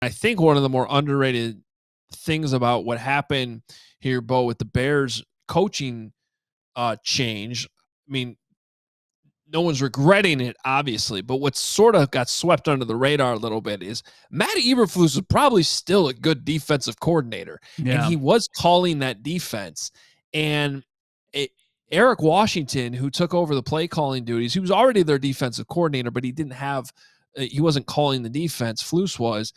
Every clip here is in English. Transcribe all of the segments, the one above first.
I think one of the more underrated things about what happened here, Bo, with the Bears coaching change. I mean, no one's regretting it, obviously, but what sort of got swept under the radar a little bit is Matt Eberflus is probably still a good defensive coordinator, and Yeah. he was calling that defense. And Eric Washington, who took over the play calling duties, he was already their defensive coordinator, but he wasn't calling the defense. Flus was.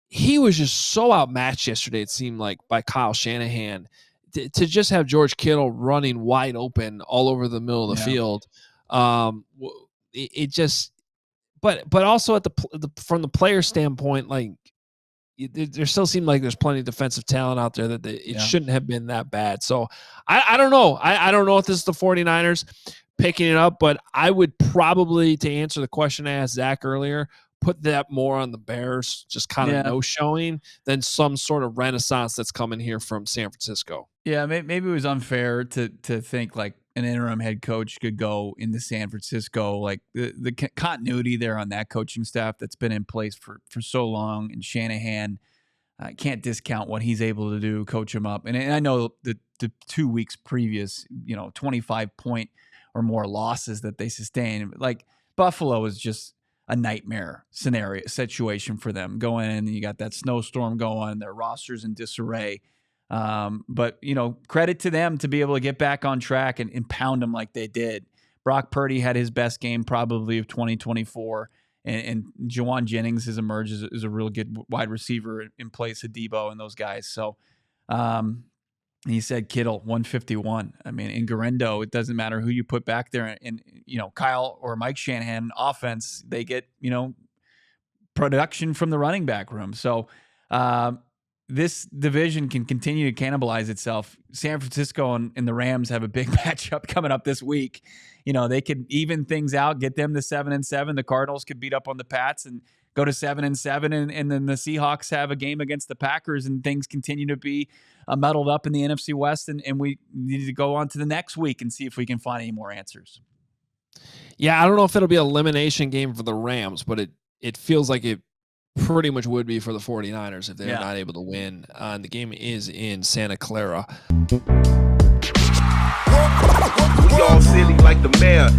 He was just so outmatched yesterday, it seemed like, by Kyle Shanahan to just have George Kittle running wide open all over the middle of the field. It just, but also from the player standpoint, like there still seemed like there's plenty of defensive talent out there that it shouldn't have been that bad. So I don't know. I don't know if this is the 49ers picking it up, but I would probably, to answer the question I asked Zach earlier, put that more on the Bears, just kind of no showing, than some sort of renaissance that's coming here from San Francisco. Yeah, maybe it was unfair to think like an interim head coach could go into San Francisco. Like the continuity there on that coaching staff that's been in place for so long, and Shanahan can't discount what he's able to do, coach him up. And I know the 2 weeks previous, 25-point or more losses that they sustained, like Buffalo is just a nightmare situation for them. Going in, you got that snowstorm going, their roster's in disarray. But credit to them to be able to get back on track and pound them like they did. Brock Purdy had his best game probably of 2024, and Jawan Jennings has emerged as a real good wide receiver in place of Debo and those guys. So he said Kittle 151. I mean, in Garendo, it doesn't matter who you put back there, and Kyle or Mike Shanahan offense, they get production from the running back room. So this division can continue to cannibalize itself. San Francisco and the Rams have a big matchup coming up this week. They could even things out, get them to 7-7. The Cardinals could beat up on the Pats and go to 7-7, and then the Seahawks have a game against the Packers, and things continue to be muddled up in the NFC West, and we need to go on to the next week and see if we can find any more answers. Yeah, I don't know if it'll be an elimination game for the Rams, but it feels like it pretty much would be for the 49ers if they're not able to win. And the game is in Santa Clara. We all silly like the mayor.